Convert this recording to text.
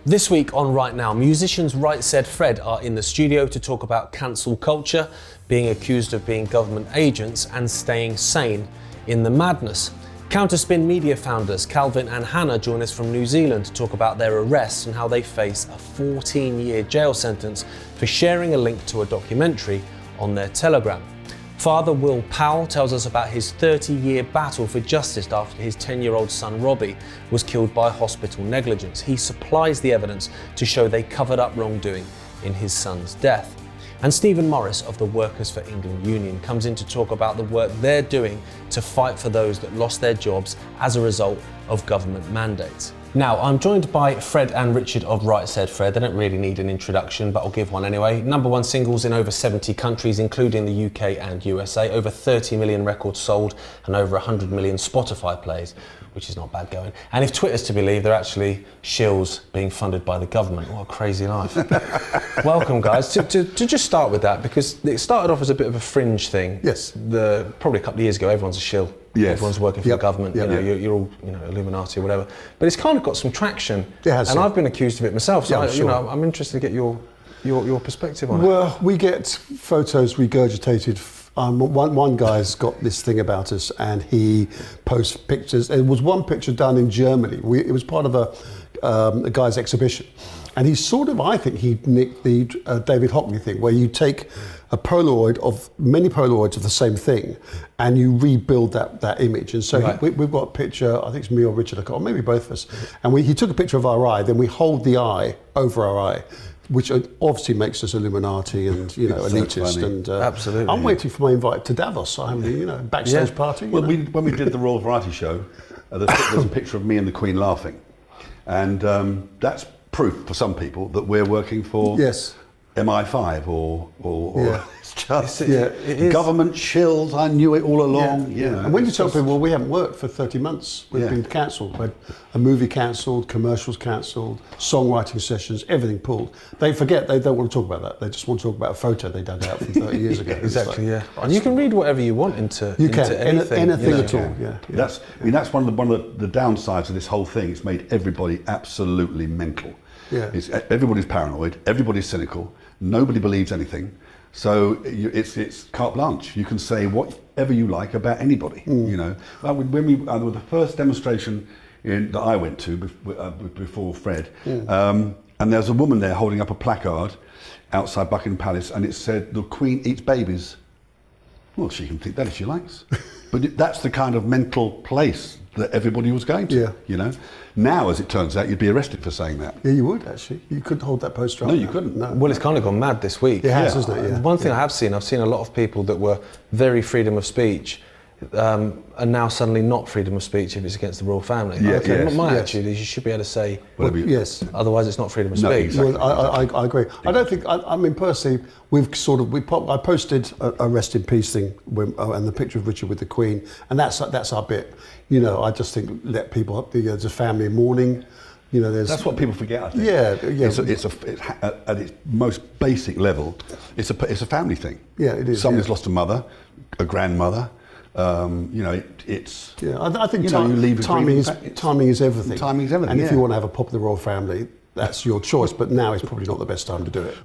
This week on Right Now, musicians Right Said Fred are in the studio to talk about cancel culture, being accused of being government agents and staying sane in the madness. Counterspin media founders Kelvyn and Hannah join us from New Zealand to talk about their arrests and how they face a 14-year jail sentence for sharing a link to a documentary on their Telegram. Father Will Powell tells us about his 30-year battle for justice after his 10-year-old son Robbie was killed by hospital negligence. He supplies the evidence to show they covered up wrongdoing in his son's death. And Stephen Morris of the Workers for England Union comes in to talk about the work they're doing to fight for those that lost their jobs as a result of government mandates. Now, I'm joined by Fred and Richard of Right Said Fred. They don't really need an introduction, but I'll give one anyway. #1 singles in over 70 countries, including the UK and USA. Over 30 million records sold and over 100 million Spotify plays, which is not bad going. And if Twitter's to believe, they're actually shills being funded by the government. What a crazy life. Welcome, guys. To just start with that, because it started off as a bit of a fringe thing. Yes. Probably a couple of years ago, everyone's a shill. Yes. Everyone's working for the government. Yep. You're all Illuminati or whatever. But it's kind of got some traction. It has. And I've been accused of it myself. So I'm I'm interested to get your perspective on it. Well, we get photos regurgitated. One guy's got this thing about us, and he posts pictures. There was one picture done in Germany. It was part of a guy's exhibition. And he sort of, I think he nicked the David Hockney thing, where you take a Polaroid of many Polaroids of the same thing, and you rebuild that image. And so right. we've got a picture, I think it's me or Richard, or maybe both of us, and he took a picture of our eye, then we hold the eye over our eye, which obviously makes us Illuminati and elitist. So and absolutely. I'm waiting for my invite to Davos. I'm backstage party. Well, when we did the Royal Variety Show, there's a picture of me and the Queen laughing, and that's proof for some people that we're working for MI5 or it's just it is. Government shills. I knew it all along. Yeah. And when you tell people, well, we haven't worked for 30 months, we've been cancelled. We had a movie cancelled, commercials cancelled, songwriting sessions, everything pulled. They forget, they don't want to talk about that. They just want to talk about a photo they dug out from 30 years ago. Exactly, And you can read whatever you want into anything at all. That's one of the downsides of this whole thing. It's made everybody absolutely mental. Yeah. Everybody's paranoid, everybody's cynical, nobody believes anything. So it's carte blanche. You can say whatever you like about anybody. When the first demonstration that I went to before Fred, and there's a woman there holding up a placard outside Buckingham Palace, and it said, "The Queen eats babies." Well, she can think that if she likes, but that's the kind of mental place that everybody was going to. Now, as it turns out, you'd be arrested for saying that. Yeah, you would actually. You couldn't hold that poster up. No, you couldn't. No. Well, it's kind of gone mad this week. It has, hasn't it? Yeah. One thing I've seen a lot of people that were very freedom of speech are now suddenly not freedom of speach if it's against the royal family. My attitude is you should be able to say, yes. Otherwise it's not freedom of No, speech. exactly. Well, I agree. I don't think, I mean, personally, I posted a rest in peace thing and the picture of Richard with the Queen, and that's our bit. I just think let people, there's a family mourning. That's what people forget, I think. Yeah. It's at its most basic level, it's a family thing. Yeah, it is. Somebody's lost a mother, a grandmother. It's. Yeah, I think timing is everything. Timing is everything. And if you want to have a pop of the royal family, that's your choice. But now is probably not the best time to do it.